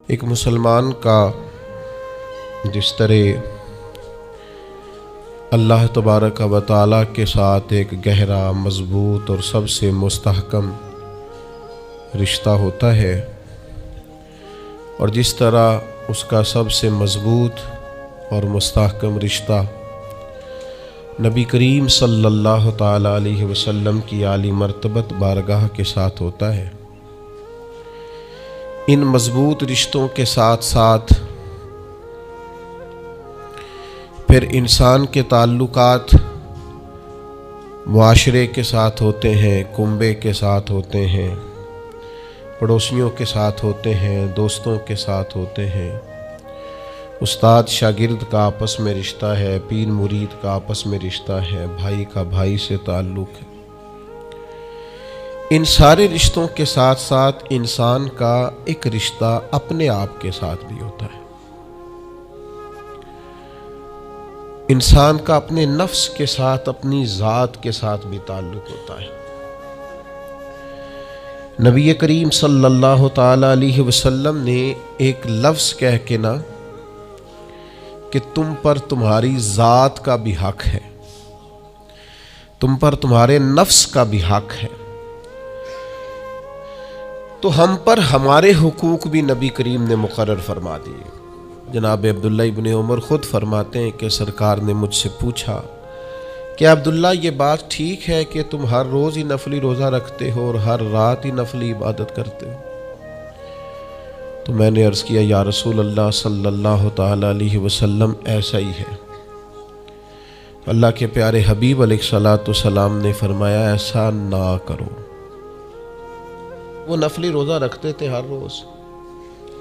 ایک مسلمان کا جس طرح اللہ تبارک و تعالیٰ کے ساتھ ایک گہرا، مضبوط اور سب سے مستحکم رشتہ ہوتا ہے، اور جس طرح اس کا سب سے مضبوط اور مستحکم رشتہ نبی کریم صلی اللہ تعالیٰ علیہ وسلم کی عالی مرتبت بارگاہ کے ساتھ ہوتا ہے، ان مضبوط رشتوں کے ساتھ ساتھ پھر انسان کے تعلقات معاشرے کے ساتھ ہوتے ہیں، کنبے کے ساتھ ہوتے ہیں، پڑوسیوں کے ساتھ ہوتے ہیں، دوستوں کے ساتھ ہوتے ہیں، استاد شاگرد کا آپس میں رشتہ ہے، پیر مرید کا آپس میں رشتہ ہے، بھائی کا بھائی سے تعلق ہے۔ ان سارے رشتوں کے ساتھ ساتھ انسان کا ایک رشتہ اپنے آپ کے ساتھ بھی ہوتا ہے۔ انسان کا اپنے نفس کے ساتھ، اپنی ذات کے ساتھ بھی تعلق ہوتا ہے۔ نبی کریم صلی اللہ تعالیٰ علیہ وسلم نے ایک لفظ کہہ کے نا کہ تم پر تمہاری ذات کا بھی حق ہے، تم پر تمہارے نفس کا بھی حق ہے، تو ہم پر ہمارے حقوق بھی نبی کریم نے مقرر فرما دیے۔ جناب عبداللہ ابن عمر خود فرماتے ہیں کہ سرکار نے مجھ سے پوچھا کہ عبداللہ یہ بات ٹھیک ہے کہ تم ہر روز ہی نفلی روزہ رکھتے ہو اور ہر رات ہی نفلی عبادت کرتے ہو؟ تو میں نے عرض کیا یا رسول اللہ صلی اللہ تعالیٰ علیہ وسلم ایسا ہی ہے۔ اللہ کے پیارے حبیب علیہ الصلوۃ والسلام نے فرمایا ایسا نہ کرو۔ وہ نفلی روزہ رکھتے تھے، ہر روز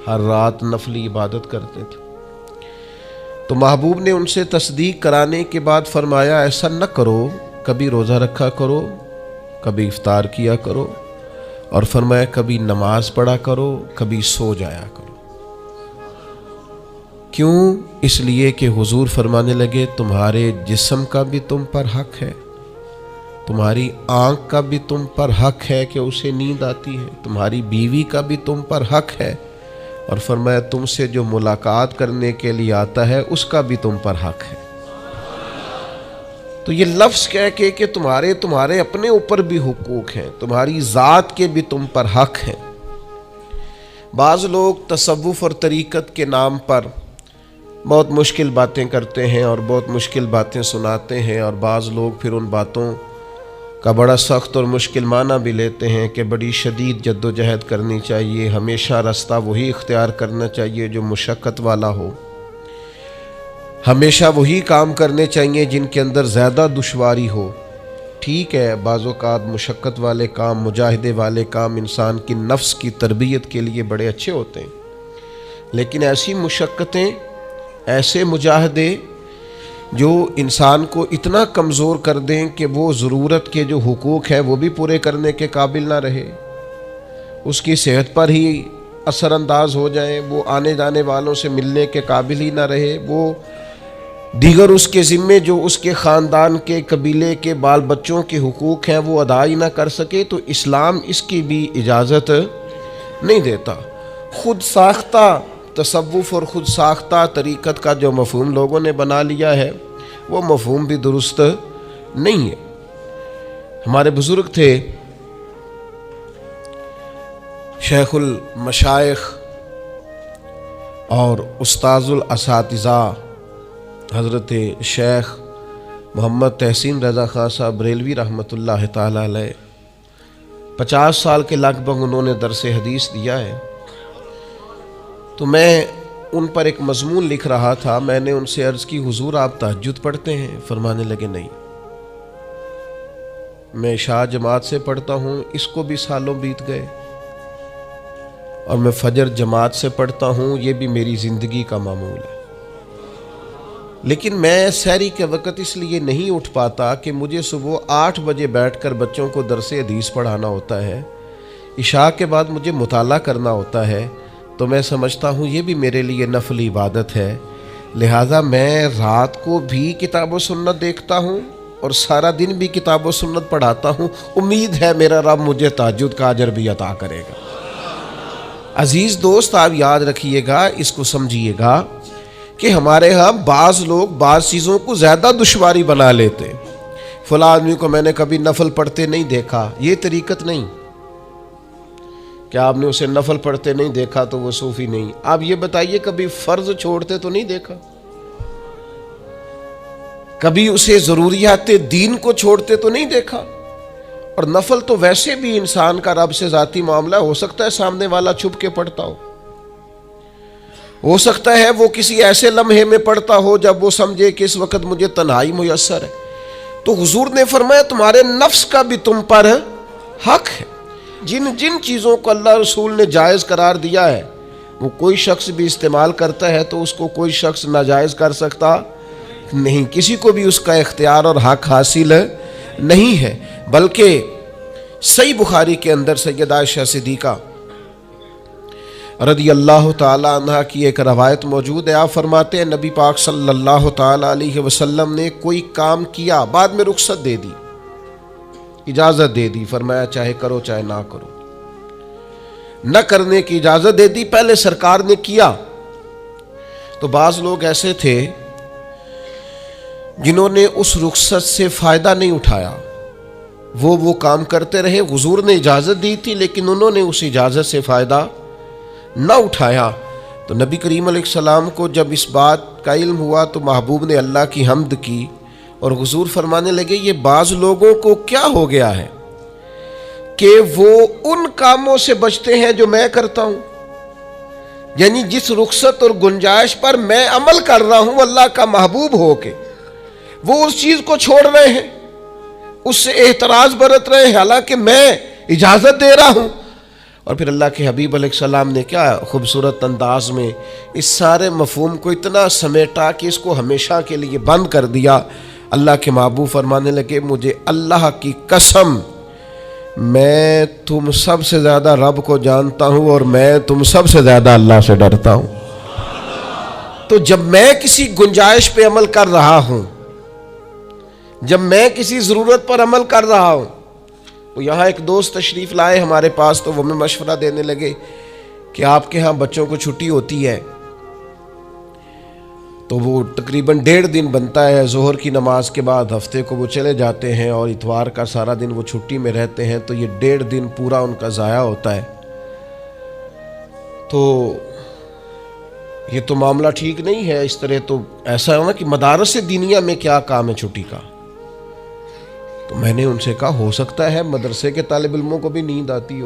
ہر رات نفلی عبادت کرتے تھے، تو محبوب نے ان سے تصدیق کرانے کے بعد فرمایا ایسا نہ کرو، کبھی روزہ رکھا کرو، کبھی افطار کیا کرو، اور فرمایا کبھی نماز پڑھا کرو، کبھی سو جایا کرو۔ کیوں؟ اس لیے کہ حضور فرمانے لگے تمہارے جسم کا بھی تم پر حق ہے، تمہاری آنکھ کا بھی تم پر حق ہے کہ اسے نیند آتی ہے، تمہاری بیوی کا بھی تم پر حق ہے، اور فرمایا تم سے جو ملاقات کرنے کے لیے آتا ہے اس کا بھی تم پر حق ہے۔ تو یہ لفظ کہہ کے کہ تمہارے اپنے اوپر بھی حقوق ہیں، تمہاری ذات کے بھی تم پر حق ہیں۔ بعض لوگ تصوف اور طریقت کے نام پر بہت مشکل باتیں کرتے ہیں اور بہت مشکل باتیں سناتے ہیں، اور بعض لوگ پھر ان باتوں کا بڑا سخت اور مشکل معنی بھی لیتے ہیں کہ بڑی شدید جد و جہد کرنی چاہیے، ہمیشہ راستہ وہی اختیار کرنا چاہیے جو مشقت والا ہو، ہمیشہ وہی کام کرنے چاہیے جن کے اندر زیادہ دشواری ہو۔ ٹھیک ہے، بعض اوقات مشقت والے کام، مجاہدے والے کام انسان کی نفس کی تربیت کے لیے بڑے اچھے ہوتے ہیں، لیکن ایسی مشقتیں، ایسے مجاہدے جو انسان کو اتنا کمزور کر دیں کہ وہ ضرورت کے جو حقوق ہے وہ بھی پورے کرنے کے قابل نہ رہے، اس کی صحت پر ہی اثر انداز ہو جائیں، وہ آنے جانے والوں سے ملنے کے قابل ہی نہ رہے، وہ دیگر اس کے ذمے جو اس کے خاندان کے قبیلے کے بال بچوں کے حقوق ہیں وہ ادا ہی نہ کر سکے، تو اسلام اس کی بھی اجازت نہیں دیتا۔ خود ساختہ تصوف اور خود ساختہ طریقت کا جو مفہوم لوگوں نے بنا لیا ہے وہ مفہوم بھی درست نہیں ہے۔ ہمارے بزرگ تھے شیخ المشائخ اور استاذ الاساتذہ حضرت شیخ محمد تحسین رضا خان صاحب بریلوی رحمۃ اللہ تعالی علیہ، 50 سال کے لگ بھگ انہوں نے درس حدیث دیا ہے۔ تو میں ان پر ایک مضمون لکھ رہا تھا، میں نے ان سے عرض کی حضور آپ تہجد پڑھتے ہیں؟ فرمانے لگے نہیں، میں عشاء جماعت سے پڑھتا ہوں، اس کو بھی سالوں بیت گئے، اور میں فجر جماعت سے پڑھتا ہوں، یہ بھی میری زندگی کا معمول ہے، لیکن میں سحری کے وقت اس لیے نہیں اٹھ پاتا کہ مجھے صبح 8 بجے بیٹھ کر بچوں کو درس حدیث پڑھانا ہوتا ہے، عشاء کے بعد مجھے مطالعہ کرنا ہوتا ہے، تو میں سمجھتا ہوں یہ بھی میرے لیے نفلی عبادت ہے، لہٰذا میں رات کو بھی کتاب و سنت دیکھتا ہوں اور سارا دن بھی کتاب و سنت پڑھاتا ہوں، امید ہے میرا رب مجھے تہجد کا اجر بھی عطا کرے گا۔ عزیز دوست آپ یاد رکھیے گا، اس کو سمجھیے گا کہ ہمارے ہاں بعض لوگ بعض چیزوں کو زیادہ دشواری بنا لیتے. فلاں آدمی کو میں نے کبھی نفل پڑھتے نہیں دیکھا، یہ طریقت نہیں. کیا آپ نے اسے نفل پڑھتے نہیں دیکھا تو وہ صوفی نہیں؟ آپ یہ بتائیے کبھی فرض چھوڑتے تو نہیں دیکھا؟ کبھی اسے ضروریات دین کو چھوڑتے تو نہیں دیکھا؟ اور نفل تو ویسے بھی انسان کا رب سے ذاتی معاملہ، ہو سکتا ہے سامنے والا چھپ کے پڑھتا ہو سکتا ہے وہ کسی ایسے لمحے میں پڑھتا ہو جب وہ سمجھے کہ اس وقت مجھے تنہائی میسر ہے. تو حضور نے فرمایا تمہارے نفس کا بھی تم پر حق ہے. جن چیزوں کو اللہ رسول نے جائز قرار دیا ہے وہ کوئی شخص بھی استعمال کرتا ہے تو اس کو کوئی شخص ناجائز کر سکتا نہیں. کسی کو بھی اس کا اختیار اور حق حاصل نہیں ہے. بلکہ صحیح بخاری کے اندر سیدہ عائشہ صدیقہ رضی اللہ تعالی عنہ کی ایک روایت موجود ہے. آپ فرماتے ہیں نبی پاک صلی اللہ تعالی علیہ وسلم نے کوئی کام کیا، بعد میں رخصت دے دی، اجازت دے دی، فرمایا چاہے کرو چاہے نہ کرو، نہ کرنے کی اجازت دے دی. پہلے سرکار نے کیا تو بعض لوگ ایسے تھے جنہوں نے اس رخصت سے فائدہ نہیں اٹھایا، وہ کام کرتے رہے. حضور نے اجازت دی تھی لیکن انہوں نے اس اجازت سے فائدہ نہ اٹھایا. تو نبی کریم علیہ السلام کو جب اس بات کا علم ہوا تو محبوب نے اللہ کی حمد کی اور حضور فرمانے لگے یہ بعض لوگوں کو کیا ہو گیا ہے کہ وہ ان کاموں سے بچتے ہیں جو میں کرتا ہوں. یعنی جس رخصت اور گنجائش پر میں عمل کر رہا ہوں اللہ کا محبوب ہو کے، وہ اس چیز کو چھوڑ رہے ہیں، اس سے احتراز برت رہے ہیں حالانکہ میں اجازت دے رہا ہوں. اور پھر اللہ کے حبیب علیہ السلام نے کیا خوبصورت انداز میں اس سارے مفہوم کو اتنا سمیٹا کہ اس کو ہمیشہ کے لیے بند کر دیا. اللہ کے محبوب فرمانے لگے مجھے اللہ کی قسم میں تم سب سے زیادہ رب کو جانتا ہوں اور میں تم سب سے زیادہ اللہ سے ڈرتا ہوں. تو جب میں کسی گنجائش پہ عمل کر رہا ہوں، جب میں کسی ضرورت پر عمل کر رہا ہوں، تو یہاں ایک دوست تشریف لائے ہمارے پاس تو وہ ہمیں مشورہ دینے لگے کہ آپ کے ہاں بچوں کو چھٹی ہوتی ہے تو وہ تقریباً 1.5 دن بنتا ہے، ظہر کی نماز کے بعد ہفتے کو وہ چلے جاتے ہیں اور اتوار کا سارا دن وہ چھٹی میں رہتے ہیں، تو یہ 1.5 دن پورا ان کا ضائع ہوتا ہے. تو یہ تو معاملہ ٹھیک نہیں ہے. اس طرح تو ایسا ہے نا کہ مدارس دینیہ میں کیا کام ہے چھٹی کا. تو میں نے ان سے کہا ہو سکتا ہے مدرسے کے طالب علموں کو بھی نیند آتی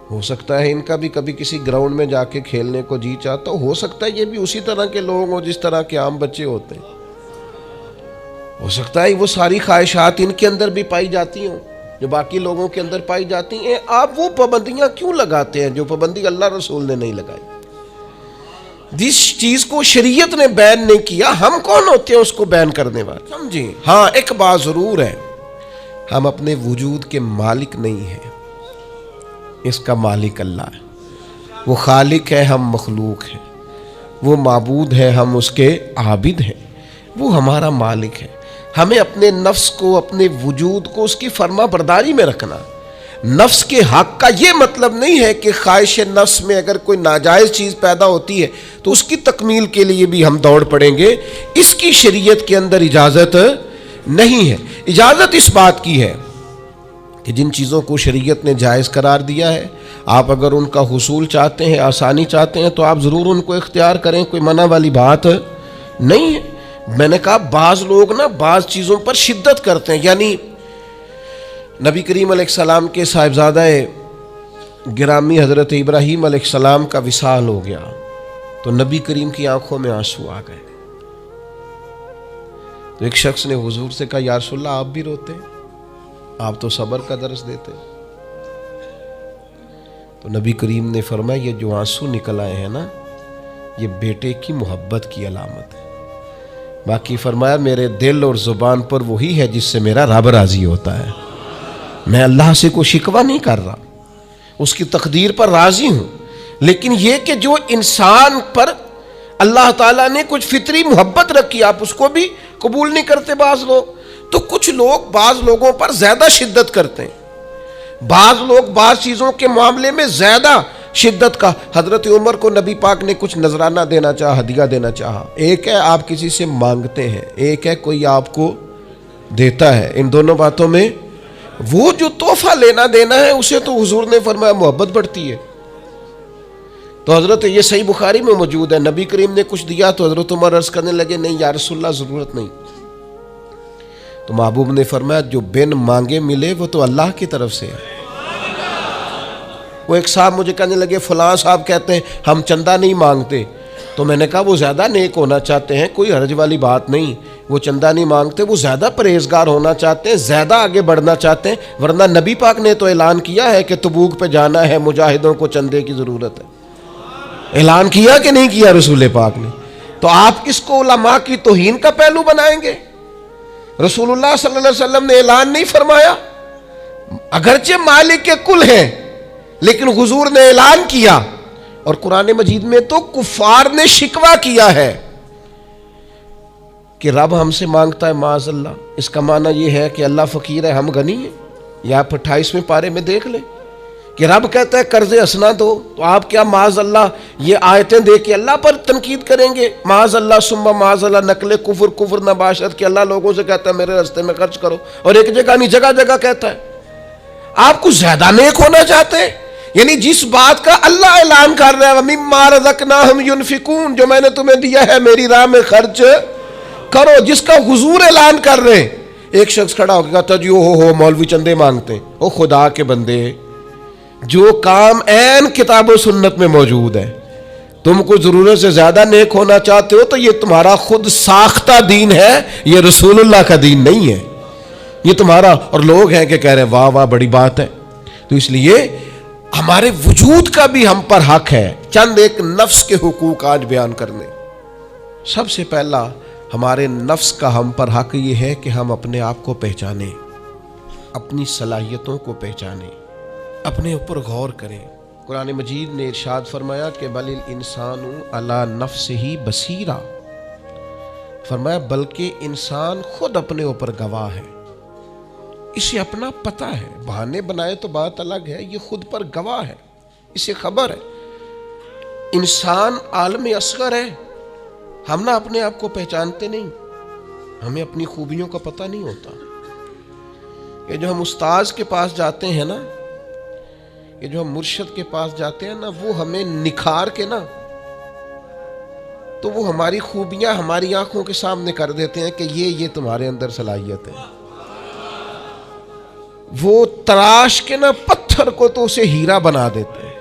ہو سکتا ہے ان کا بھی کبھی کسی گراؤنڈ میں جا کے کھیلنے کو جی چاہتا ہو سکتا ہے یہ بھی اسی طرح کے لوگ ہوں جس طرح کے عام بچے ہوتے ہیں، ہو سکتا ہے وہ ساری خواہشات ان کے اندر بھی پائی جاتی ہوں جو باقی لوگوں کے اندر پائی جاتی ہیں. آپ وہ پابندیاں کیوں لگاتے ہیں جو پابندی اللہ رسول نے نہیں لگائی؟ جس چیز کو شریعت نے بین نہیں کیا ہم کون ہوتے ہیں اس کو بین کرنے والے؟ سمجھیں. ہاں ایک بات ضرور ہے، ہم اپنے وجود کے مالک نہیں ہیں، اس کا مالک اللہ ہے. وہ خالق ہے، ہم مخلوق ہیں. وہ معبود ہے، ہم اس کے عابد ہیں. وہ ہمارا مالک ہے. ہمیں اپنے نفس کو، اپنے وجود کو اس کی فرما برداری میں رکھنا. نفس کے حق کا یہ مطلب نہیں ہے کہ خواہش نفس میں اگر کوئی ناجائز چیز پیدا ہوتی ہے تو اس کی تکمیل کے لیے بھی ہم دوڑ پڑیں گے. اس کی شریعت کے اندر اجازت نہیں ہے. اجازت اس بات کی ہے کہ جن چیزوں کو شریعت نے جائز قرار دیا ہے آپ اگر ان کا حصول چاہتے ہیں، آسانی چاہتے ہیں تو آپ ضرور ان کو اختیار کریں، کوئی منع والی بات نہیں ہے. میں نے کہا بعض لوگ نا بعض چیزوں پر شدت کرتے ہیں. یعنی نبی کریم علیہ السلام کے صاحبزادہ گرامی حضرت ابراہیم علیہ السلام کا وصال ہو گیا تو نبی کریم کی آنکھوں میں آنسو آ گئے. تو ایک شخص نے حضور سے کہا یا رسول اللہ آپ بھی روتے ہیں، آپ تو صبر کا درس دیتے. تو نبی کریم نے فرمایا یہ جو آنسو نکل آئے ہیں نا یہ بیٹے کی محبت کی علامت ہے. باقی فرمایا میرے دل اور زبان پر وہی ہے جس سے میرا رب راضی ہوتا ہے. میں اللہ سے کوئی شکوہ نہیں کر رہا، اس کی تقدیر پر راضی ہوں. لیکن یہ کہ جو انسان پر اللہ تعالیٰ نے کچھ فطری محبت رکھی آپ اس کو بھی قبول نہیں کرتے بعض لوگ. تو کچھ لوگ بعض لوگوں پر زیادہ شدت کرتے ہیں. بعض لوگ بعض چیزوں کے معاملے میں زیادہ شدت کا. حضرت عمر کو نبی پاک نے کچھ نذرانہ دینا چاہا, ہدیہ دینا چاہا. ایک ہے آپ کسی سے مانگتے ہیں, ایک ہے کوئی آپ کو دیتا ہے. ان دونوں باتوں میں وہ جو تحفہ لینا دینا ہے اسے تو حضور نے فرمایا محبت بڑھتی ہے. تو حضرت یہ صحیح بخاری میں موجود ہے, نبی کریم نے کچھ دیا تو حضرت عمر عرض کرنے لگے نہیں یا رسول اللہ ضرورت نہیں. تو محبوب نے فرمایا جو بن مانگے ملے وہ تو اللہ کی طرف سے ہے. وہ ایک صاحب مجھے کہنے لگے فلاں صاحب کہتے ہیں ہم چندہ نہیں مانگتے. تو میں نے کہا وہ زیادہ نیک ہونا چاہتے ہیں, کوئی حرج والی بات نہیں. وہ چندہ نہیں مانگتے, وہ زیادہ پرہیزگار ہونا چاہتے ہیں, زیادہ آگے بڑھنا چاہتے ہیں. ورنہ نبی پاک نے تو اعلان کیا ہے کہ تبوک پہ جانا ہے, مجاہدوں کو چندے کی ضرورت ہے. اعلان کیا کہ نہیں کیا رسول پاک نے؟ تو آپ کس کو علماء کی توہین کا پہلو بنائیں گے؟ رسول اللہ صلی اللہ علیہ وسلم نے اعلان نہیں فرمایا؟ اگرچہ مالک کے کل ہیں لیکن حضور نے اعلان کیا. اور قرآن مجید میں تو کفار نے شکوہ کیا ہے کہ رب ہم سے مانگتا ہے معاذ اللہ. اس کا معنی یہ ہے کہ اللہ فقیر ہے ہم غنی ہیں. یا آپ 28ویں پارے میں دیکھ لیں کہ رب کہتا ہے قرض حسنہ دو, تو آپ کیا معاذ اللہ یہ آیتیں دے کے اللہ پر تنقید کریں گے؟ معاذ اللہ ثم معاذ اللہ, نقل کفر نباشت کہ اللہ لوگوں سے کہتا ہے میرے راستے میں خرچ کرو, اور ایک جگہ نہیں جگہ جگہ کہتا ہے. آپ کچھ زیادہ نیک ہونا چاہتے ہیں؟ یعنی جس بات کا اللہ اعلان کر رہا ہے وَمِمَّا رَزَقْنَاهُمْ يُنْفِقُونَ, جو میں نے تمہیں دیا ہے میری راہ میں خرچ کرو, جس کا حضور اعلان کر رہے ہیں. ایک شخص کھڑا ہو کے کہتا جی ہو مولوی چندے مانگتے ہیں. او خدا کے بندے, جو کام عین کتاب و سنت میں موجود ہے, تم کو ضرورت سے زیادہ نیک ہونا چاہتے ہو تو یہ تمہارا خود ساختہ دین ہے, یہ رسول اللہ کا دین نہیں ہے. یہ تمہارا, اور لوگ ہیں کہ کہہ رہے ہیں واہ واہ بڑی بات ہے. تو اس لیے ہمارے وجود کا بھی ہم پر حق ہے. چند ایک نفس کے حقوق آج بیان کرنے. سب سے پہلا ہمارے نفس کا ہم پر حق یہ ہے کہ ہم اپنے آپ کو پہچانیں, اپنی صلاحیتوں کو پہچانیں, اپنے اوپر غور کریں. قرآن مجید نے ارشاد فرمایا کہ بل الانسان علی نفسہ بصیرہ, فرمایا بلکہ انسان خود اپنے اوپر گواہ ہے, اسے اپنا پتہ ہے. بہانے بنائے تو بات الگ ہے, یہ خود پر گواہ ہے, اسے خبر ہے. انسان عالم اصغر ہے, ہم نہ اپنے آپ کو پہچانتے نہیں, ہمیں اپنی خوبیوں کا پتہ نہیں ہوتا. یہ جو ہم استاذ کے پاس جاتے ہیں نا, یہ جو ہم مرشد کے پاس جاتے ہیں نا, وہ ہمیں نکھار کے نا تو وہ ہماری خوبیاں ہماری آنکھوں کے سامنے کر دیتے ہیں کہ یہ تمہارے اندر صلاحیت ہے. وہ تراش کے نا پتھر کو تو اسے ہیرا بنا دیتے ہیں,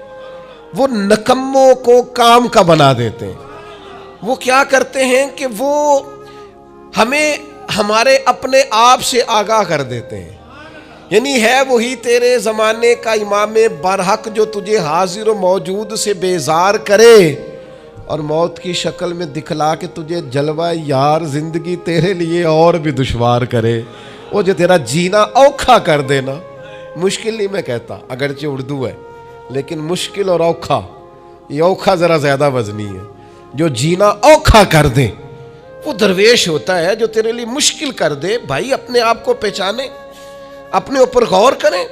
وہ نکموں کو کام کا بنا دیتے ہیں. وہ کیا کرتے ہیں کہ وہ ہمیں ہمارے اپنے آپ سے آگاہ کر دیتے ہیں. یعنی ہے وہی تیرے زمانے کا امام برحق جو تجھے حاضر و موجود سے بیزار کرے اور موت کی شکل میں دکھلا کے تجھے جلوہ یار زندگی تیرے لیے اور بھی دشوار کرے. وہ جو تیرا جینا اوکھا کر دینا, مشکل نہیں میں کہتا, اگرچہ اردو ہے لیکن مشکل اور اوکھا, یہ اوکھا ذرا زیادہ وزنی ہے. جو جینا اوکھا کر دے وہ درویش ہوتا ہے, جو تیرے لیے مشکل کر دے. بھائی اپنے آپ کو پہچانے, اپنے اوپر غور کریں.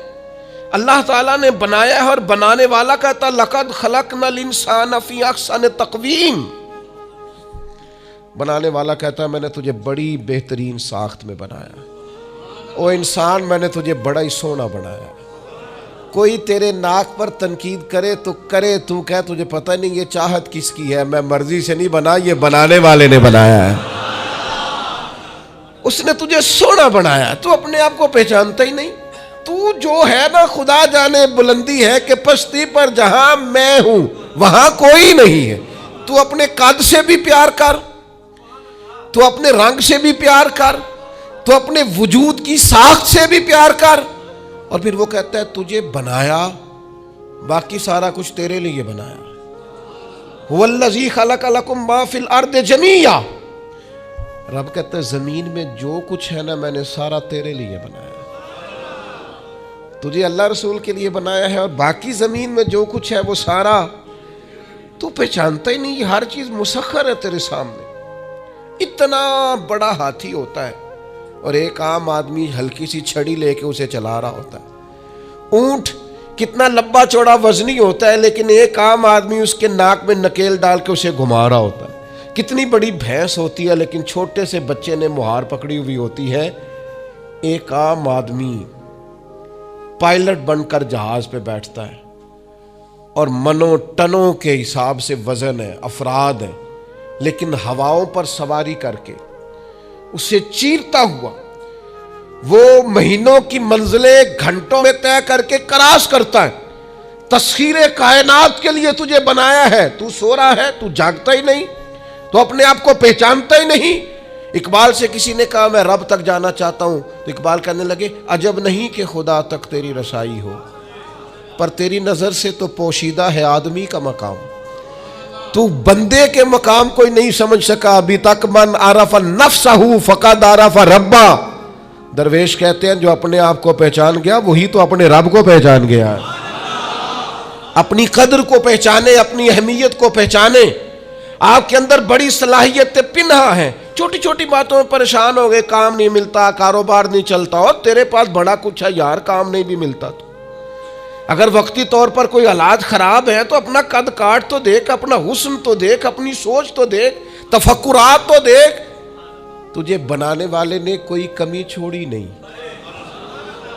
اللہ تعالیٰ نے بنایا ہے اور بنانے والا کہتا لقد خلقنا الانسان فی احسن تقویم. بنانے والا کہتا میں نے تجھے بڑی بہترین ساخت میں بنایا. او انسان میں نے تجھے بڑا ہی سونا بنایا. کوئی تیرے ناک پر تنقید کرے تو کرے, تو کہہ تجھے پتہ نہیں یہ چاہت کس کی ہے, میں مرضی سے نہیں بنا, یہ بنانے والے نے بنایا ہے. اس نے تجھے سونا بنایا, تو اپنے آپ کو پہچانتا ہی نہیں. تو جو ہے نا خدا جانے بلندی ہے کہ پشتی پر جہاں میں ہوں وہاں کوئی نہیں ہے. تو اپنے قد سے بھی پیار کر, تو اپنے رنگ سے بھی پیار کر, تو اپنے وجود کی ساخت سے بھی پیار کر. اور پھر وہ کہتا ہے تجھے بنایا, باقی سارا کچھ تیرے لیے بنایا. هو الذی خلق لکم ما فی الارض جمیعا. رب کہتا ہے زمین میں جو کچھ ہے نا میں نے سارا تیرے لیے بنایا. تجھے اللہ رسول کے لیے بنایا ہے, اور باقی زمین میں جو کچھ ہے وہ سارا تو پہچانتا ہی نہیں. یہ ہر چیز مسخر ہے تیرے سامنے. اتنا بڑا ہاتھی ہوتا ہے اور ایک عام آدمی ہلکی سی چھڑی لے کے اسے چلا رہا ہوتا ہے. اونٹ کتنا لمبا چوڑا وزنی ہوتا ہے لیکن ایک عام آدمی اس کے ناک میں نکیل ڈال کے اسے گھما رہا ہوتا ہے. کتنی بڑی بھینس ہوتی ہے لیکن چھوٹے سے بچے نے مہار پکڑی ہوئی ہوتی ہے. ایک عام آدمی پائلٹ بن کر جہاز پہ بیٹھتا ہے اور منوں ٹنوں کے حساب سے وزن ہے، افراد ہیں، لیکن ہواؤں پر سواری کر کے اسے چیرتا ہوا وہ مہینوں کی منزلیں گھنٹوں میں طے کر کے کراس کرتا ہے. تسخیر کائنات کے لیے تجھے بنایا ہے، تو سو رہا ہے، تو جاگتا ہی نہیں، تو اپنے آپ کو پہچانتا ہی نہیں. اقبال سے کسی نے کہا میں رب تک جانا چاہتا ہوں، تو اقبال کہنے لگے عجب نہیں کہ خدا تک تیری رسائی ہو، پر تیری نظر سے تو پوشیدہ ہے آدمی کا مقام. تو بندے کے مقام کوئی نہیں سمجھ سکا ابھی تک. من عرف نفسہ فقد عرف ربا. درویش کہتے ہیں جو اپنے آپ کو پہچان گیا وہی تو اپنے رب کو پہچان گیا. اپنی قدر کو پہچانے، اپنی اہمیت کو پہچانے. آپ کے اندر بڑی صلاحیتیں پنہا ہیں، چھوٹی چھوٹی باتوں میں پریشان ہو گئے، کام نہیں ملتا، کاروبار نہیں چلتا. اور تیرے پاس بڑا کچھ ہے یار، کام نہیں بھی ملتا. تو اگر وقتی طور پر کوئی حالات خراب ہیں تو اپنا قد کاٹ تو دیکھ، اپنا حسن تو دیکھ، اپنی سوچ تو دیکھ، تفکرات تو دیکھ. تجھے بنانے والے نے کوئی کمی چھوڑی نہیں،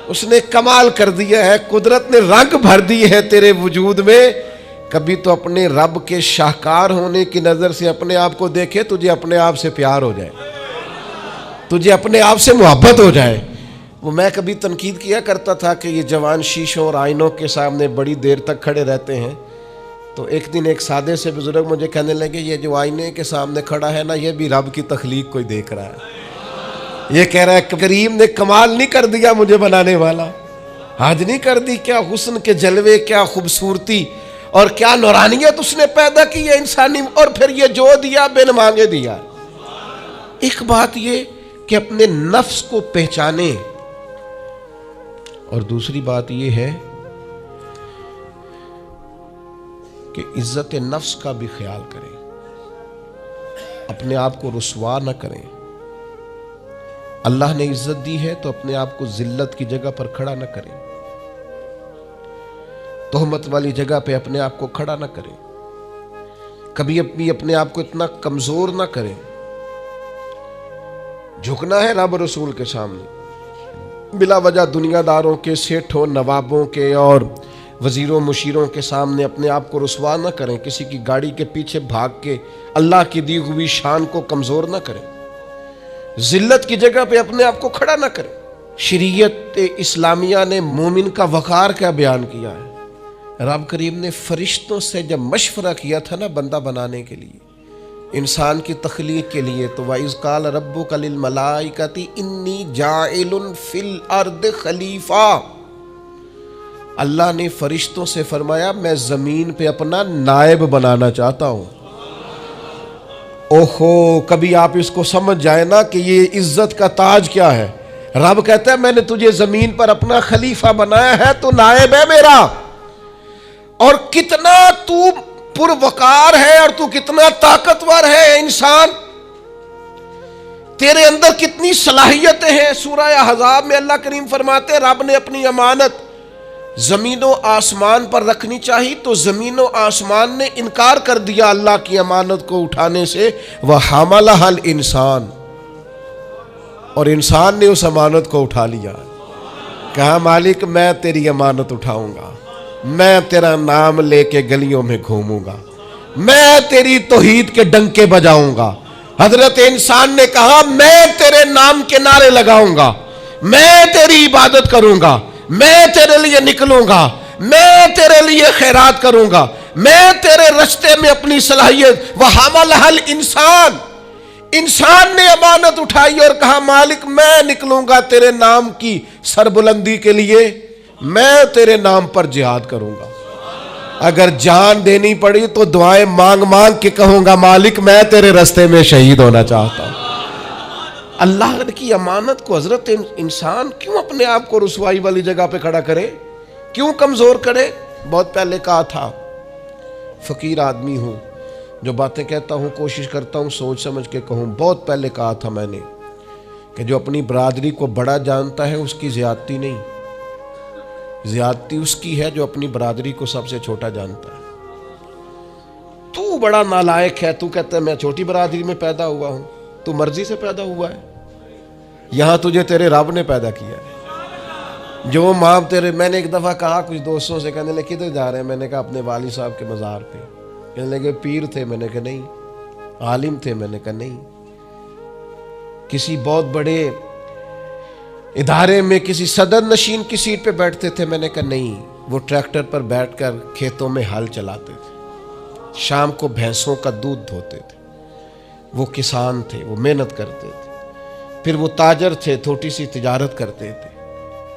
اس نے کمال کر دیا ہے، قدرت نے رنگ بھر دی ہے تیرے وجود میں. کبھی تو اپنے رب کے شاہکار ہونے کی نظر سے اپنے آپ کو دیکھے، تجھے اپنے آپ سے پیار ہو جائے، تجھے اپنے آپ سے محبت ہو جائے. وہ میں کبھی تنقید کیا کرتا تھا کہ یہ جوان شیشوں اور آئینوں کے سامنے بڑی دیر تک کھڑے رہتے ہیں. تو ایک دن ایک سادے سے بزرگ مجھے کہنے لگے یہ جو آئینے کے سامنے کھڑا ہے نا، یہ بھی رب کی تخلیق کوئی دیکھ رہا ہے. یہ کہہ رہا ہے کریم نے کمال نہیں کر دیا مجھے بنانے والا، حج نہیں کر دی. کیا حسن کے جلوے، کیا خوبصورتی اور کیا نورانیت اس نے پیدا کی ہے انسانی. اور پھر یہ جو دیا بن مانگے دیا. ایک بات یہ کہ اپنے نفس کو پہچانے، اور دوسری بات یہ ہے کہ عزت نفس کا بھی خیال کریں، اپنے آپ کو رسوا نہ کریں. اللہ نے عزت دی ہے تو اپنے آپ کو ذلت کی جگہ پر کھڑا نہ کریں، تہمت والی جگہ پہ اپنے آپ کو کھڑا نہ کریں. کبھی اپنے آپ کو اتنا کمزور نہ کریں. جھکنا ہے رب رسول کے سامنے، بلا وجہ دنیا داروں کے، سیٹھوں، نوابوں کے اور وزیروں مشیروں کے سامنے اپنے آپ کو رسوا نہ کریں. کسی کی گاڑی کے پیچھے بھاگ کے اللہ کی دی ہوئی شان کو کمزور نہ کریں. ذلت کی جگہ پہ اپنے آپ کو کھڑا نہ کریں. شریعت اسلامیہ نے مومن کا وقار کیا بیان کیا ہے. رب کریم نے فرشتوں سے جب مشورہ کیا تھا نا بندہ بنانے کے لیے، انسان کی تخلیق کے لیے، تو وَإِذْ قَالَ رَبُّكَ لِلْمَلَائِكَةِ إِنِّي جَاعِلٌ فِي الْأَرْضِ خلیفہ. اللہ نے فرشتوں سے فرمایا میں زمین پہ اپنا نائب بنانا چاہتا ہوں. اوہو، کبھی آپ اس کو سمجھ جائیں نا کہ یہ عزت کا تاج کیا ہے. رب کہتا ہے میں نے تجھے زمین پر اپنا خلیفہ بنایا ہے، تو نائب ہے میرا. اور کتنا تو پروقار ہے اور تو کتنا طاقتور ہے انسان، تیرے اندر کتنی صلاحیتیں ہیں. سورہ احزاب میں اللہ کریم فرماتے ہیں رب نے اپنی امانت زمین و آسمان پر رکھنی چاہی تو زمین و آسمان نے انکار کر دیا اللہ کی امانت کو اٹھانے سے. وَحَمَلَهَا الْإِنسان، اور انسان نے اس امانت کو اٹھا لیا. کہا مالک میں تیری امانت اٹھاؤں گا، میں تیرا نام لے کے گلیوں میں گھوموں گا، میں تیری توحید کے ڈنکے بجاؤں گا. حضرت انسان نے کہا میں تیرے نام کے نعرے لگاؤں گا، میں تیری عبادت کروں گا، میں تیرے لیے نکلوں گا، میں تیرے لیے خیرات کروں گا، میں تیرے رستے میں اپنی صلاحیت. وَحَمَلَهَا الْإِنسان، انسان نے امانت اٹھائی اور کہا مالک میں نکلوں گا تیرے نام کی سربلندی کے لیے، میں تیرے نام پر جہاد کروں گا. اگر جان دینی پڑی تو دعائیں مانگ مانگ کے کہوں گا مالک میں تیرے رستے میں شہید ہونا چاہتا ہوں. اللہ کی امانت کو حضرت انسان کیوں اپنے آپ کو رسوائی والی جگہ پہ کھڑا کرے، کیوں کمزور کرے. بہت پہلے کہا تھا، فقیر آدمی ہوں، جو باتیں کہتا ہوں کوشش کرتا ہوں سوچ سمجھ کے کہوں. بہت پہلے کہا تھا میں نے کہ جو اپنی برادری کو بڑا جانتا ہے اس کی زیادتی نہیں، زیادتی اس کی ہے جو اپنی برادری کو سب سے چھوٹا جانتا ہے. تو بڑا نالائق ہے، تو کہتا ہے میں چھوٹی برادری میں پیدا ہوا ہوں. تو مرضی سے پیدا ہوا ہے، یہاں تجھے تیرے رب نے پیدا کیا ہے. جو ماں تیرے، میں نے ایک دفعہ کہا کچھ دوستوں سے، کہنے لگے کدھر جا رہے ہیں؟ میں نے کہا اپنے والد صاحب کے مزار پہ. کہنے لگے پیر تھے؟ میں نے کہا نہیں. عالم تھے؟ میں نے کہا نہیں. کسی بہت بڑے ادارے میں کسی صدر نشین کی سیٹ پہ بیٹھتے تھے؟ میں نے کہا نہیں. وہ ٹریکٹر پر بیٹھ کر کھیتوں میں ہل چلاتے تھے، شام کو بھینسوں کا دودھ دھوتے تھے. وہ کسان تھے، وہ محنت کرتے تھے. پھر وہ تاجر تھے، چھوٹی سی تجارت کرتے تھے.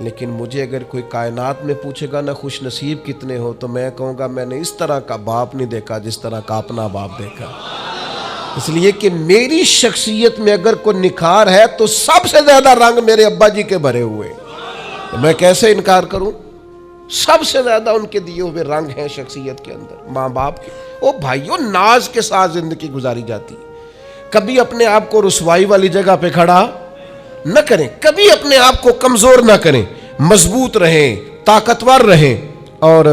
لیکن مجھے اگر کوئی کائنات میں پوچھے گا نا خوش نصیب کتنے ہو، تو میں کہوں گا میں نے اس طرح کا باپ نہیں دیکھا جس طرح کا اپنا باپ دیکھا. اس لیے کہ میری شخصیت میں اگر کوئی نکھار ہے تو سب سے زیادہ رنگ میرے ابا جی کے بھرے ہوئے. تو میں کیسے انکار کروں؟ سب سے زیادہ ان کے دیے ہوئے رنگ ہیں شخصیت کے اندر، ماں باپ کے. او بھائیوں، ناز کے ساتھ زندگی گزاری جاتی ہے. کبھی اپنے آپ کو رسوائی والی جگہ پہ کھڑا نہ کریں، کبھی اپنے آپ کو کمزور نہ کریں، مضبوط رہیں، طاقتور رہیں. اور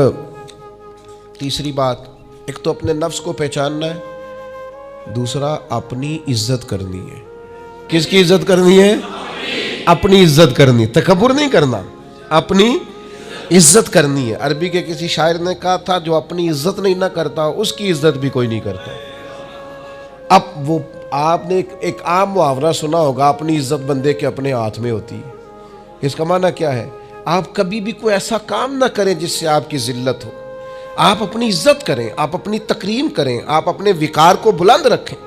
تیسری بات، ایک تو اپنے نفس کو پہچاننا ہے، دوسرا اپنی عزت کرنی ہے. کس کی عزت کرنی ہے؟ اپنی عزت کرنی. تکبر نہیں کرنا، اپنی عزت کرنی ہے. عربی کے کسی شاعر نے کہا تھا جو اپنی عزت نہیں نہ کرتا اس کی عزت بھی کوئی نہیں کرتا. اب وہ آپ نے ایک عام محاورہ سنا ہوگا، اپنی عزت بندے کے اپنے ہاتھ میں ہوتی ہے. اس کا معنی کیا ہے؟ آپ کبھی بھی کوئی ایسا کام نہ کریں جس سے آپ کی ذلت ہو. آپ اپنی عزت کریں، آپ اپنی تکریم کریں، آپ اپنے وقار کو بلند رکھیں.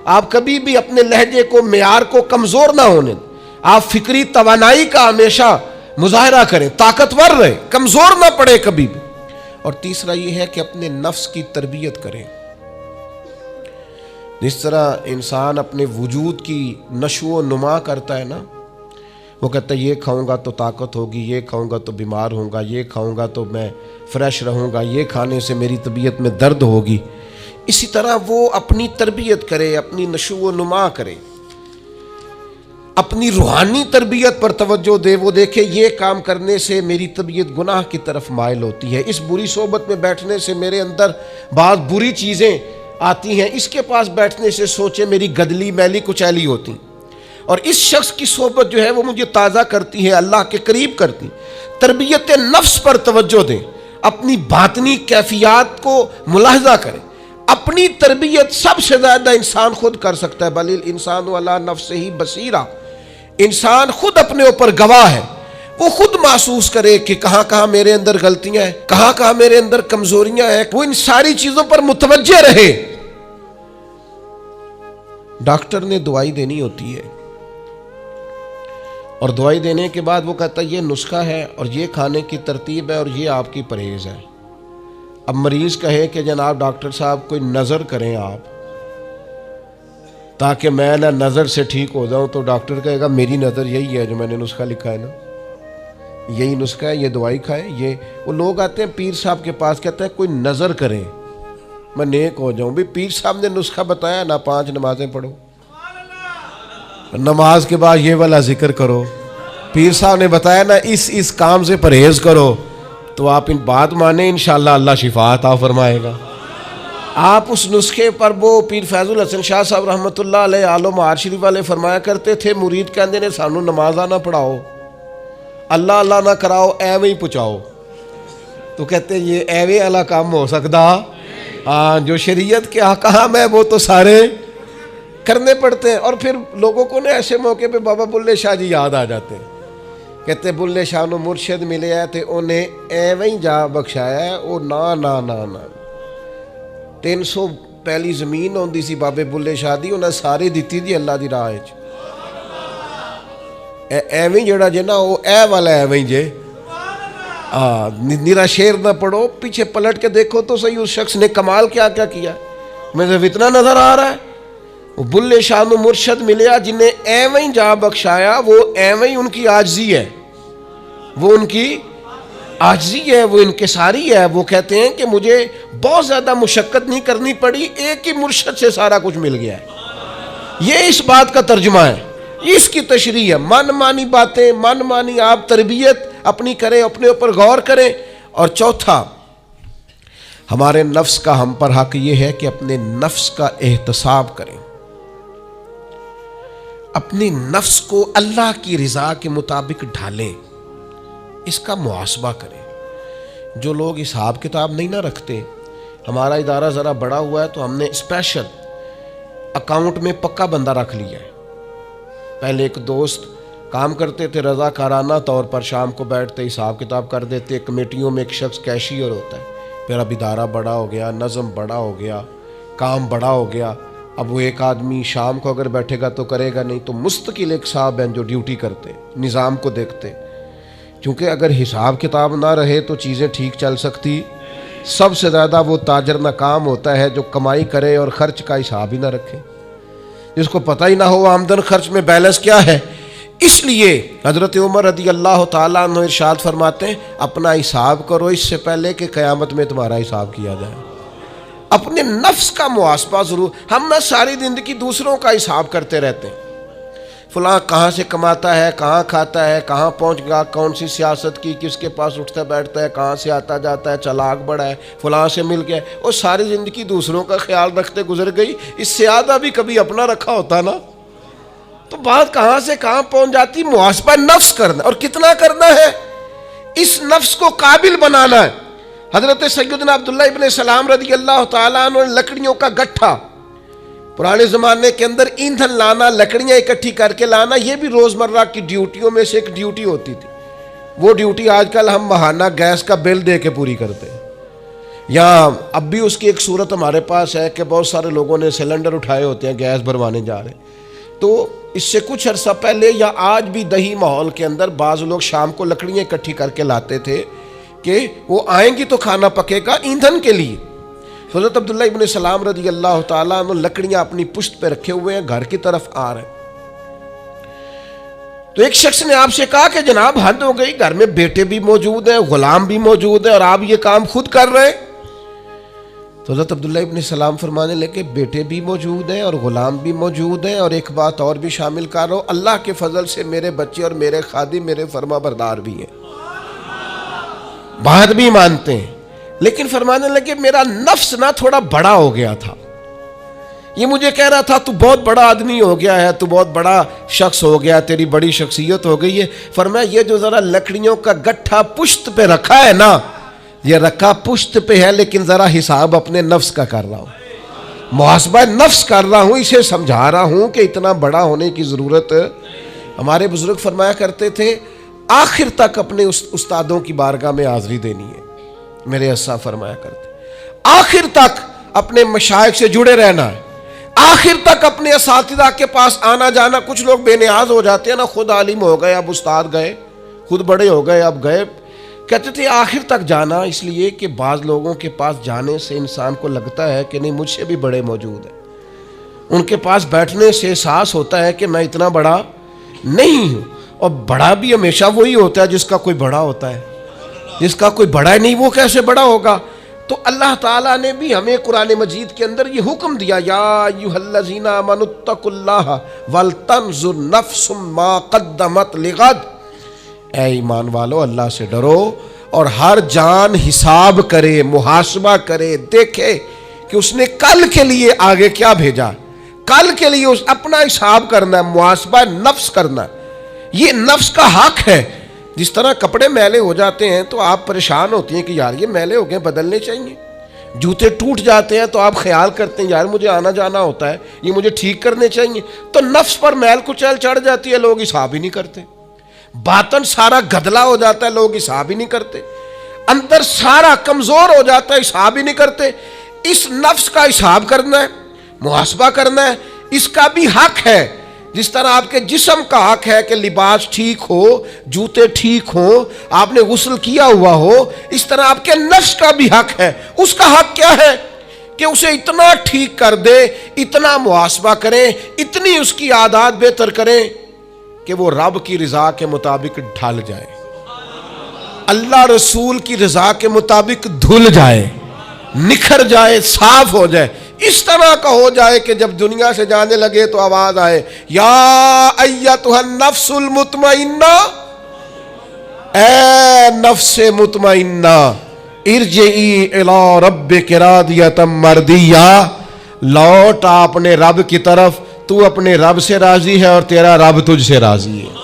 آپ کبھی بھی اپنے لہجے کو، معیار کو کمزور نہ ہونے دیں. آپ فکری توانائی کا ہمیشہ مظاہرہ کریں، طاقتور رہیں، کمزور نہ پڑے کبھی بھی. اور تیسرا یہ ہے کہ اپنے نفس کی تربیت کریں. جس طرح انسان اپنے وجود کی نشو و نما کرتا ہے نا، وہ کہتا ہے یہ کھاؤں گا تو طاقت ہوگی، یہ کھاؤں گا تو بیمار ہوں گا، یہ کھاؤں گا تو میں فریش رہوں گا، یہ کھانے سے میری طبیعت میں درد ہوگی. اسی طرح وہ اپنی تربیت کرے، اپنی نشو و نما کرے، اپنی روحانی تربیت پر توجہ دے. وہ دیکھے یہ کام کرنے سے میری طبیعت گناہ کی طرف مائل ہوتی ہے، اس بری صحبت میں بیٹھنے سے میرے اندر بعض بری چیزیں آتی ہیں، اس کے پاس بیٹھنے سے سوچے میری گدلی میلی کچیلی ہوتی، اور اس شخص کی صحبت جو ہے وہ مجھے تازہ کرتی ہے، اللہ کے قریب کرتی. تربیت نفس پر توجہ دیں، اپنی باطنی کیفیات کو ملاحظہ کریں. اپنی تربیت سب سے زیادہ انسان خود کر سکتا ہے. بل الانسان علی نفسہ بصیرہ، انسان خود اپنے اوپر گواہ ہے. وہ خود محسوس کرے کہ کہاں کہاں میرے اندر غلطیاں ہیں، کہاں کہاں میرے اندر کمزوریاں ہیں. وہ ان ساری چیزوں پر متوجہ رہے. ڈاکٹر نے دوائی دینی ہوتی ہے، اور دوائی دینے کے بعد وہ کہتا ہے یہ نسخہ ہے اور یہ کھانے کی ترتیب ہے اور یہ آپ کی پرہیز ہے. اب مریض کہے کہ جناب ڈاکٹر صاحب کوئی نظر کریں آپ تاکہ میں نہ نظر سے ٹھیک ہو جاؤں، تو ڈاکٹر کہے گا میری نظر یہی ہے جو میں نے نسخہ لکھا ہے نا، یہی نسخہ ہے، یہ دوائی کھائیں. یہ وہ لوگ آتے ہیں پیر صاحب کے پاس، کہتے ہیں کوئی نظر کریں میں نیک ہو جاؤں. بھی پیر صاحب نے نسخہ بتایا نا، 5 نمازیں پڑھو، نماز کے بعد یہ والا ذکر کرو. پیر صاحب نے بتایا نا اس کام سے پرہیز کرو، تو آپ ان بات مانیں انشاءاللہ اللہ شفا عطا فرمائے گا. آپ اس نسخے پر، وہ پیر فیض الحسن شاہ صاحب رحمۃ اللہ علیہ آل مہار شریف والے فرمایا کرتے تھے، مرید کہندے نے سانو نمازاں نہ پڑھاؤ، اللہ اللہ نہ کراؤ، ایویں ہی پہنچاؤ. تو کہتے ہیں یہ ایویں والا کام ہو سکتا؟ ہاں، جو شریعت کے احکام ہے وہ تو سارے کرنے پڑتے ہیں. اور پھر لوگوں کو نا ایسے موقع پہ بابا بلے شاہ جی یاد آ جاتے ہیں. کہتے بلے شاہ نو مرشد ملے ہے تے انہیں ایویں جا بخشایا ہے. او نا 300 پہلی زمین ہوندی سی بابے بلے شاہ دی، انہیں ساری دیتی دی اللہ دی راہ وچ. ایویں جڑا جے نا وہ اے والا ایویں جے. نیرا شیر نہ پڑھو، پیچھے پلٹ کے دیکھو تو صحیح اس شخص نے کمال کیا کیا کیا. مجھے اتنا نظر آ رہا ہے وہ بلے شاہ نو مرشد ملیا جنہیں ایویں جا بخشایا، وہ ایویں ان کی عاجزی ہے، وہ ان کی عاجزی ہے، وہ انکساری ہے. وہ کہتے ہیں کہ مجھے بہت زیادہ مشقت نہیں کرنی پڑی، ایک ہی مرشد سے سارا کچھ مل گیا ہے. یہ اس بات کا ترجمہ ہے، اس کی تشریح ہے. من مانی باتیں، من مانی آپ تربیت اپنی کریں, اپنے اوپر غور کریں. اور چوتھا, ہمارے نفس کا ہم پر حق یہ ہے کہ اپنے نفس کا احتساب کریں, اپنی نفس کو اللہ کی رضا کے مطابق ڈھالیں, اس کا محاسبہ کریں. جو لوگ حساب کتاب نہیں نہ رکھتے, ہمارا ادارہ ذرا بڑا ہوا ہے تو ہم نے اسپیشل اکاؤنٹ میں پکا بندہ رکھ لیا ہے. پہلے ایک دوست کام کرتے تھے رضا کارانہ طور پر, شام کو بیٹھتے حساب کتاب کر دیتے. کمیٹیوں میں ایک شخص کیشیئر ہوتا ہے. پھر اب ادارہ بڑا ہو گیا, نظم بڑا ہو گیا, کام بڑا ہو گیا. اب وہ ایک آدمی شام کو اگر بیٹھے گا تو کرے گا نہیں, تو مستقل ایک صاحب ہیں جو ڈیوٹی کرتے, نظام کو دیکھتے. کیونکہ اگر حساب کتاب نہ رہے تو چیزیں ٹھیک چل سکتی. سب سے زیادہ وہ تاجر ناکام ہوتا ہے جو کمائی کرے اور خرچ کا حساب ہی نہ رکھے, جس کو پتہ ہی نہ ہو آمدن خرچ میں بیلنس کیا ہے. اس لیے حضرت عمر رضی اللہ تعالیٰ عنہ ارشاد فرماتے ہیں, اپنا حساب کرو اس سے پہلے کہ قیامت میں تمہارا حساب کیا جائے. اپنے نفس کا محاسبہ ضرور. ہم نہ ساری زندگی دوسروں کا حساب کرتے رہتے ہیں, فلاں کہاں سے کماتا ہے, کہاں کھاتا ہے, کہاں پہنچ گیا, کون سی سیاست کی, کس کے پاس اٹھتا بیٹھتا ہے, کہاں سے آتا جاتا ہے, چلاک بڑا ہے, فلاں سے مل گیا. اور ساری زندگی دوسروں کا خیال رکھتے گزر گئی. اس سے زیادہ بھی کبھی اپنا رکھا ہوتا نا, تو بات کہاں سے کہاں پہنچ جاتی. محاسبہ نفس کرنا, اور کتنا کرنا ہے, اس نفس کو قابل بنانا ہے. حضرت سیدنا عبداللہ ابن سلام رضی اللہ تعالیٰ عنہ نے لکڑیوں کا گٹھا, پرانے زمانے کے اندر ایندھن لانا, لکڑیاں اکٹھی کر کے لانا, یہ بھی روزمرہ کی ڈیوٹیوں میں سے ایک ڈیوٹی ہوتی تھی. وہ ڈیوٹی آج کل ہم ماہانہ گیس کا بل دے کے پوری کرتے ہیں. یہاں اب بھی اس کی ایک صورت ہمارے پاس ہے کہ بہت سارے لوگوں نے سلنڈر اٹھائے ہوتے ہیں, گیس بھروانے جا رہے ہیں. تو اس سے کچھ عرصہ پہلے یا آج بھی دیہی ماحول کے اندر بعض لوگ شام کو لکڑیاں اکٹھی کر کے لاتے تھے کہ وہ آئیں گی تو کھانا پکے گا ایندھن کے لیے. حضرت عبداللہ ابن سلام رضی اللہ تعالیٰ عنہ لکڑیاں اپنی پشت پہ رکھے ہوئے ہیں, گھر کی طرف آ رہے ہیں. تو ایک شخص نے آپ سے کہا کہ جناب حد ہو گئی, گھر میں بیٹے بھی موجود ہیں, غلام بھی موجود ہیں, اور آپ یہ کام خود کر رہے ہیں. تو حضرت عبداللہ ابن سلام فرمانے لگے, بیٹے بھی موجود ہیں اور غلام بھی موجود ہیں, اور ایک بات اور بھی شامل کر رہا ہوں, اللہ کے فضل سے میرے بچے اور میرے خادم میرے فرما بردار بھی ہیں, بات بھی مانتے ہیں. لیکن فرمانے لگے میرا نفس نہ تھوڑا بڑا ہو گیا تھا. یہ مجھے کہہ رہا تھا تو بہت بڑا آدمی ہو گیا ہے, تو بہت بڑا شخص ہو گیا, تیری بڑی شخصیت ہو گئی ہے. فرمایا یہ جو ذرا لکڑیوں کا گٹھا پشت پہ رکھا ہے نا, یہ رکھا پشت پہ ہے, لیکن ذرا حساب اپنے نفس کا کر رہا ہوں, محاسبہ نفس کر رہا ہوں, اسے سمجھا رہا ہوں کہ اتنا بڑا ہونے کی ضرورت. ہمارے بزرگ فرمایا کرتے تھے آخر تک اپنے استادوں کی بارگاہ میں حاضری دینی ہے. میرے اسا فرمایا کرتے آخر تک اپنے مشائخ سے جڑے رہنا ہے, آخر تک اپنے اساتذہ کے پاس آنا جانا. کچھ لوگ بے نیاز ہو جاتے ہیں نا, خود عالم ہو گئے اب استاد گئے, خود بڑے ہو گئے اب گئے. کہتے تھے آخر تک جانا, اس لیے کہ بعض لوگوں کے پاس جانے سے انسان کو لگتا ہے کہ نہیں مجھ سے بھی بڑے موجود ہیں. ان کے پاس بیٹھنے سے احساس ہوتا ہے کہ میں اتنا بڑا نہیں ہوں. اور بڑا بھی ہمیشہ وہی ہوتا ہے جس کا کوئی بڑا ہوتا ہے, جس کا کوئی بڑا نہیں وہ کیسے بڑا ہوگا. تو اللہ تعالیٰ نے بھی ہمیں قرآن مجید کے اندر یہ حکم دیا, یا ایھا الذین آمنوا اتقوا اللہ ولتنظر نفس ما قدمت لغد. اے ایمان والو اللہ سے ڈرو اور ہر جان حساب کرے, محاسبہ کرے, دیکھے کہ اس نے کل کے لیے آگے کیا بھیجا. کل کے لیے اس اپنا حساب کرنا ہے, محاسبہ نفس کرنا ہے. یہ نفس کا حق ہے. جس طرح کپڑے میلے ہو جاتے ہیں تو آپ پریشان ہوتی ہیں کہ یار یہ میلے ہو گئے, بدلنے چاہیے. جوتے ٹوٹ جاتے ہیں تو آپ خیال کرتے ہیں یار مجھے آنا جانا ہوتا ہے, یہ مجھے ٹھیک کرنے چاہیے. تو نفس پر میل کچیل چڑھ جاتی ہے, لوگ حساب ہی نہیں کرتے. باطن سارا گدلا ہو جاتا ہے, لوگ حساب ہی نہیں کرتے. اندر سارا کمزور ہو جاتا ہے, حساب ہی نہیں کرتے. اس نفس کا حساب کرنا ہے, محاسبہ کرنا ہے. اس کا بھی حق ہے. جس طرح آپ کے جسم کا حق ہے کہ لباس ٹھیک ہو, جوتے ٹھیک ہوں, آپ نے غسل کیا ہوا ہو, اس طرح آپ کے نفس کا بھی حق ہے. اس کا حق کیا ہے کہ اسے اتنا ٹھیک کر دے, اتنا محاسبہ کریں, اتنی اس کی عادات بہتر کریں کہ وہ رب کی رضا کے مطابق ڈھل جائے, اللہ رسول کی رضا کے مطابق دھل جائے, نکھر جائے, صاف ہو جائے. اس طرح کا ہو جائے کہ جب دنیا سے جانے لگے تو آواز آئے, یا ایتھا النفس المطمئنہ اے نفس مطمئنہ ارجعی الی ربک راضیۃ مرضیہ، لوٹ اپنے رب کی طرف، تو اپنے رب سے راضی ہے اور تیرا رب تجھ سے راضی ہے۔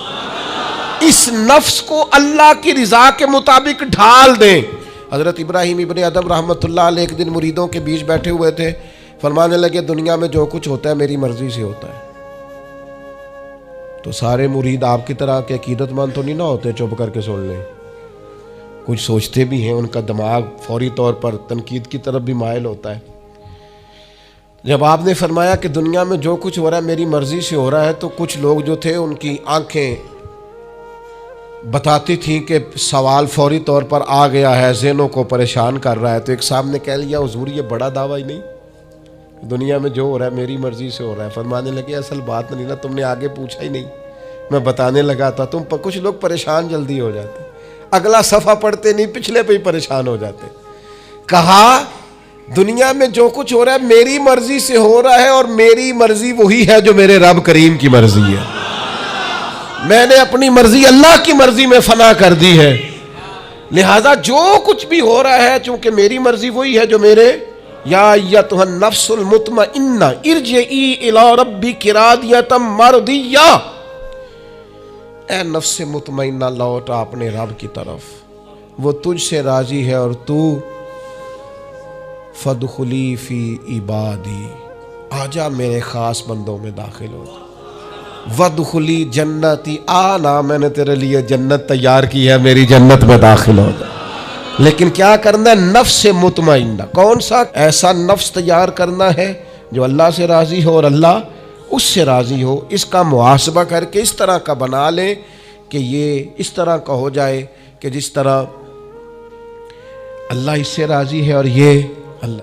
اس نفس کو اللہ کی رضا کے مطابق ڈھال دیں۔ حضرت ابراہیم ابن ادم رحمۃ اللہ علیہ ایک دن مریدوں کے بیچ بیٹھے ہوئے تھے، فرمانے لگے دنیا میں جو کچھ ہوتا ہے میری مرضی سے ہوتا ہے۔ تو سارے مرید آپ کی طرح کے عقیدت مند تو نہیں نہ ہوتے چپ کر کے سن لیں، کچھ سوچتے بھی ہیں، ان کا دماغ فوری طور پر تنقید کی طرف بھی مائل ہوتا ہے۔ جب آپ نے فرمایا کہ دنیا میں جو کچھ ہو رہا ہے میری مرضی سے ہو رہا ہے، تو کچھ لوگ جو تھے ان کی آنکھیں بتاتی تھیں کہ سوال فوری طور پر آ گیا ہے، ذہنوں کو پریشان کر رہا ہے۔ تو ایک صاحب نے کہہ لیا حضور یہ بڑا دعویٰ ہی نہیں، دنیا میں جو ہو رہا ہے میری مرضی سے ہو رہا ہے۔ فرمانے لگے اصل بات نہیں نا، تم نے آگے پوچھا ہی نہیں، میں بتانے لگا تھا۔ تم کچھ لوگ پریشان جلدی ہو جاتے، اگلا صفحہ پڑھتے نہیں پچھلے پہ ہی پریشان ہو جاتے۔ کہا دنیا میں جو کچھ ہو رہا ہے میری مرضی سے ہو رہا ہے، اور میری مرضی وہی ہے جو میرے رب کریم کی مرضی ہے۔ میں نے اپنی مرضی اللہ کی مرضی میں فنا کر دی ہے، لہذا جو کچھ بھی ہو رہا ہے چونکہ میری مرضی وہی ہے جو میرے یا ایتھا النفس المطمئنہ ارجعی الی ربک راضیۃ مرضیہ، اے نفس مطمئنہ لوٹ اپنے رب کی طرف، وہ تجھ سے راضی ہے، اور تو فادخلی فی عبادی، آجا میرے خاص بندوں میں داخل ہو، وادخلی جنتی، آنا میں نے تیرے لیے جنت تیار کی ہے، میری جنت میں داخل ہو جا۔ لیکن کیا کرنا ہے؟ نفس مطمئنہ، کون سا ایسا نفس تیار کرنا ہے جو اللہ سے راضی ہو اور اللہ اس سے راضی ہو۔ اس کا محاسبہ کر کے اس طرح کا بنا لیں کہ یہ اس طرح کا ہو جائے کہ جس طرح اللہ اس سے راضی ہے اور یہ